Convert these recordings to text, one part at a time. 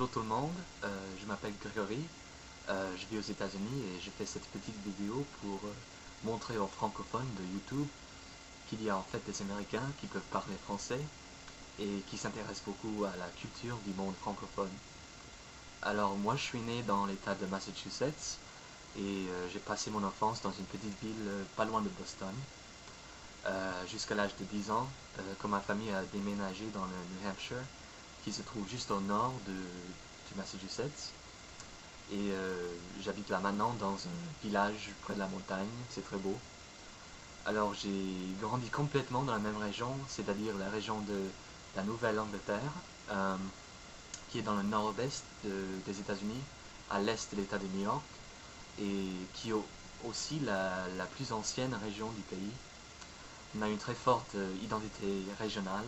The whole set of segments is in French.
Bonjour tout le monde, je m'appelle Grégory, je vis aux États-Unis et je fais cette petite vidéo pour montrer aux francophones de YouTube qu'il y a en fait des Américains qui peuvent parler français et qui s'intéressent beaucoup à la culture du monde francophone. Alors moi je suis né dans l'état de Massachusetts et j'ai passé mon enfance dans une petite ville pas loin de Boston jusqu'à l'âge de 10 ans quand ma famille a déménagé dans le New Hampshire qui se trouve juste au nord du Massachusetts. Et j'habite là maintenant dans un village près de la montagne, c'est très beau. Alors j'ai grandi complètement dans la même région, c'est-à-dire la région de la Nouvelle-Angleterre, qui est dans le nord-est des États-Unis, à l'est de l'État de New York, et qui est aussi la plus ancienne région du pays. On a une très forte identité régionale,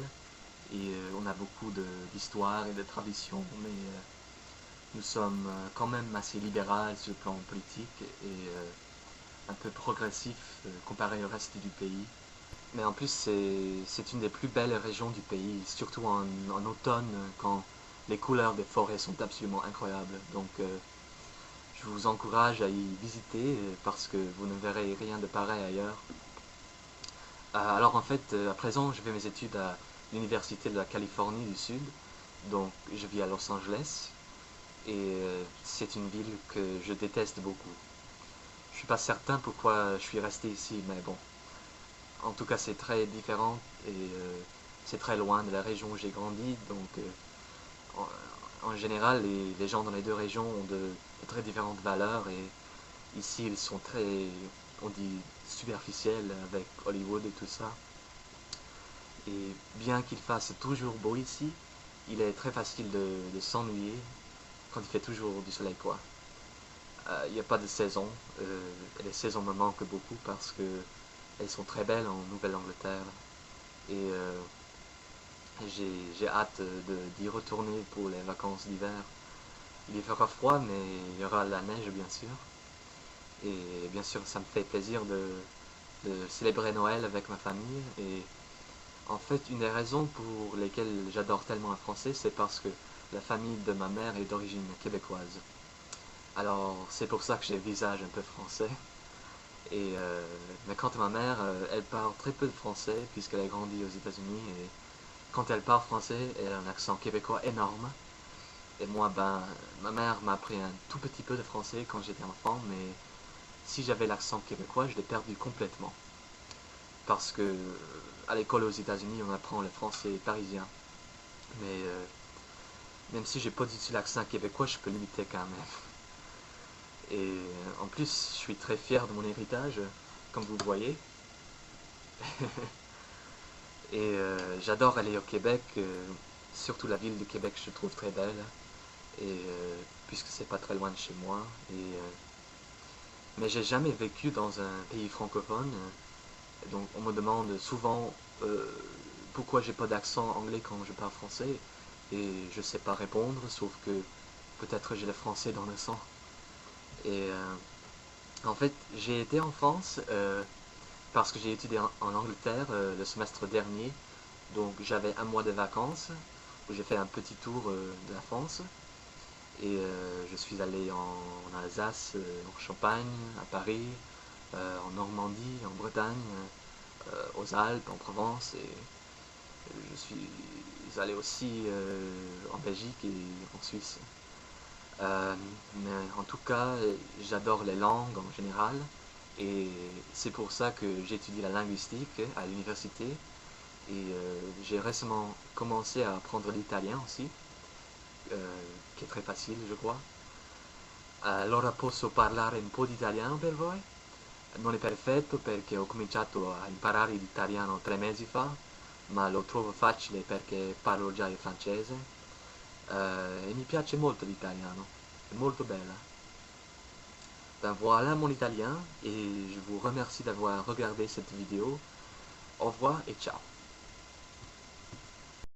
et on a beaucoup d'histoire et de traditions, mais nous sommes quand même assez libéral sur le plan politique et un peu progressif comparé au reste du pays. Mais en plus, c'est une des plus belles régions du pays, surtout en automne, quand les couleurs des forêts sont absolument incroyables. Donc, je vous encourage à y visiter parce que vous ne verrez rien de pareil ailleurs. Alors, en fait, à présent, je fais mes études à l'Université de la Californie du Sud, donc je vis à Los Angeles. Et c'est une ville que je déteste beaucoup. Je suis pas certain pourquoi je suis resté ici, mais bon. En tout cas, c'est très différent et c'est très loin de la région où j'ai grandi, donc en général, les gens dans les deux régions ont de très différentes valeurs et ici, ils sont très, on dit, superficiels avec Hollywood et tout ça. Et bien qu'il fasse toujours beau ici, il est très facile de s'ennuyer quand il fait toujours du soleil, quoi. Il n'y a pas de saison. Les saisons me manquent beaucoup parce que elles sont très belles en Nouvelle-Angleterre. Et j'ai hâte d'y retourner pour les vacances d'hiver. Il y fera froid, mais il y aura la neige, bien sûr. Et bien sûr, ça me fait plaisir de célébrer Noël avec ma famille. Et en fait, une des raisons pour lesquelles j'adore tellement le français, c'est parce que la famille de ma mère est d'origine québécoise. Alors, c'est pour ça que j'ai le visage un peu français. Et, mais quant à ma mère, elle parle très peu de français puisqu'elle a grandi aux États-Unis. Et quand elle parle français, elle a un accent québécois énorme. Et moi, ben, ma mère m'a appris un tout petit peu de français quand j'étais enfant, mais si j'avais l'accent québécois, je l'ai perdu complètement. Parce que à l'école aux États-Unis, on apprend le français parisien. Mais même si j'ai pas du tout l'accent québécois, je peux l'imiter quand même. Et en plus, je suis très fier de mon héritage, comme vous le voyez. Et j'adore aller au Québec, surtout la ville de Québec, je trouve très belle. Et puisque c'est pas très loin de chez moi. Mais j'ai jamais vécu dans un pays francophone. Donc on me demande souvent pourquoi j'ai pas d'accent anglais quand je parle français. Et je sais pas répondre, sauf que peut-être j'ai le français dans le sang. Et en fait, j'ai été en France parce que j'ai étudié en Angleterre le semestre dernier. Donc j'avais un mois de vacances où j'ai fait un petit tour de la France. Et je suis allé en Alsace, en Champagne, à Paris, en Normandie, en Bretagne, aux Alpes, en Provence. Et je suis allé aussi en Belgique et en Suisse. Mais en tout cas, j'adore les langues en général. Et c'est pour ça que j'étudie la linguistique à l'université. Et j'ai récemment commencé à apprendre l'italien aussi, che è très facile, je crois. Allora posso parlare un po' di italiano per voi? Non è perfetto perché ho cominciato a imparare l'italiano 3 mesi fa, ma lo trovo facile perché parlo già il francese e mi piace molto l'italiano, è molto bella. Ben voilà mon italien et je vous remercie d'avoir regardé cette vidéo. Au revoir et ciao.